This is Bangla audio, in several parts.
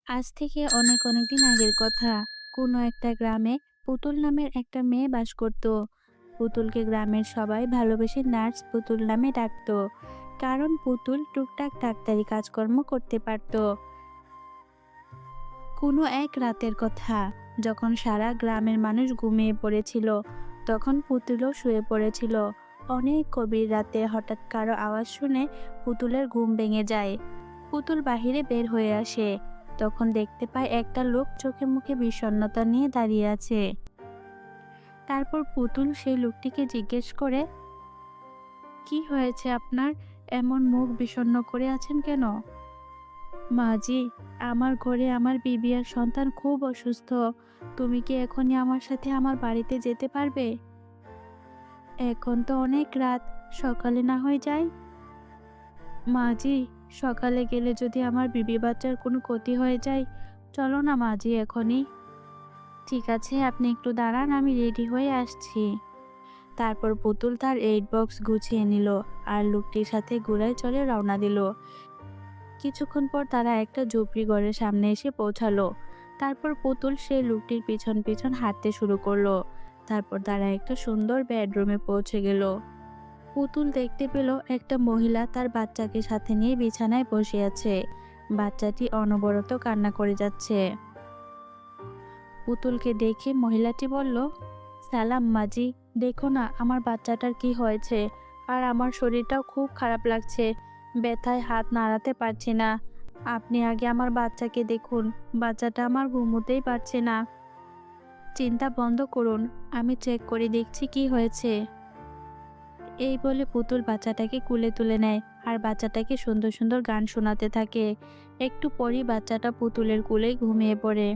আজ থেকে অনেক অনেক দিন আগের কথা। কোনো একটা গ্রামে পুতুল নামের একটা মেয়ে বাস করত। পুতুলকে গ্রামের সবাই ভালোবেসে নার্স পুতুল নামে ডাকতো, কারণ পুতুল টুকটাক ডাক্তারি কাজকর্ম করতে পারত। কোনো এক রাতের কথা, যখন সারা গ্রামের মানুষ ঘুমিয়ে পড়েছিল, তখন পুতুলও শুয়ে পড়েছিল। অনেক গভীর রাতে হঠাৎ কারো আওয়াজ শুনে পুতুলের ঘুম ভেঙে যায়। পুতুল বাহিরে বের হয়ে আসে। তখন দেখতে পায় একটা লোক চোখে মুখে বিষণ্ণতা নিয়ে দাঁড়িয়ে আছে। তারপর পুতুল সেই লোকটিকে জিজ্ঞেস করে, কি হয়েছে আপনার? এমন মুখ বিষণ্ণ করে আছেন কেন? মাজি, আমার ঘরে আমার বিবি আর সন্তান খুব অসুস্থ। তুমি কি এখনই আমার সাথে আমার বাড়িতে যেতে পারবে? এখন তো অনেক রাত, সকালে না হয়ে যায়? মাজি, সকালে গেলে যদি আমার বিবি বাচ্চার কোনো ক্ষতি হয়ে যায়, চলো না মাজি এখনই। ঠিক আছে, আপনি একটু দাঁড়ান, আমি রেডি হয়ে আসছি। তারপর পুতুল তার এইট বক্স গুছিয়ে নিল আর লোকটির সাথে ঘোড়ায় চড়ে রওনা দিল। কিছুক্ষণ পর তারা একটা ঝুপড়ি ঘরের সামনে এসে পৌঁছালো। তারপর পুতুল সেই লোকটির পিছন পিছন হাঁটতে শুরু করলো। তারপর তারা একটা সুন্দর বেডরুমে পৌঁছে গেল। পুতুল দেখতে পেল একটা মহিলা তার বাচ্চাকে সাথে নিয়ে বিছানায় বসে আছে। বাচ্চাটি অনবরত কান্না করে যাচ্ছে। পুতুলকে দেখে মহিলাটি বলল, সালাম মাজি, দেখো না আমার বাচ্চাটার কি হয়েছে, আর আমার শরীরটাও খুব খারাপ লাগছে, ব্যথায় হাত নাড়াতে পারছি না। আপনি আগে আমার বাচ্চাকে দেখুন, বাচ্চাটা আমার ঘুমোতেই পারছে না। চিন্তা বন্ধ করুন, আমি চেক করে দেখছি কি হয়েছে। এই বলে পুতুল বাচ্চাটাকে কুলে তুলে নেয় আর বাচ্চাটাকে সুন্দর সুন্দর গান শোনাতে থাকে। একটু পরই বাচ্চাটা পুতুলের কুলেই ঘুমিয়ে পড়ে।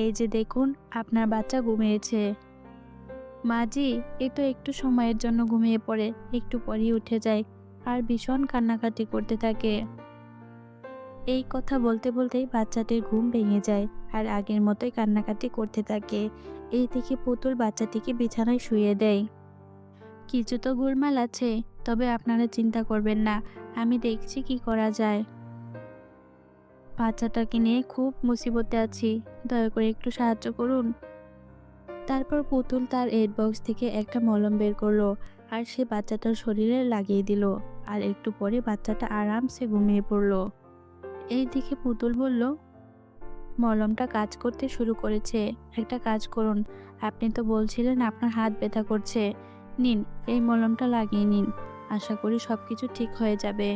এই যে দেখুন, আপনার বাচ্চা ঘুমিয়েছে। মাজি, এ তো একটু সময়ের জন্য ঘুমিয়ে পড়ে, একটু পরেই উঠে যায় আর ভীষণ কান্নাকাটি করতে থাকে। এই কথা বলতে বলতেই বাচ্চাটির ঘুম ভেঙে যায় আর আগের মতোই কান্নাকাটি করতে থাকে। এই দেখে পুতুল বাচ্চাটিকে বিছানায় শুইয়ে দেয়। কিছু তো গোলমাল আছে, তবে আপনারা চিন্তা করবেন না, আমি দেখছি কি করা যায়। বাচ্চাটাকে নিয়ে খুব মুসিবতে আছি, দয়া করে একটু সাহায্য করুন। তারপর পুতুল তার এড বক্স থেকে একটা মলম বের করলো আর সে বাচ্চাটার শরীরে লাগিয়ে দিল। আর একটু পরে বাচ্চাটা আরামসে ঘুমিয়ে পড়লো। এইদিকে পুতুল বলল, মলমটা কাজ করতে শুরু করেছে। একটা কাজ করুন, আপনি তো বলছিলেন আপনার হাত ব্যথা করছে, নিন এই মলমটা লাগিয়ে নিন, আশা করি সবকিছু ঠিক হয়ে যাবে।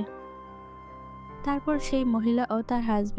তারপর সেই মহিলা ও তার হাজবেন্ড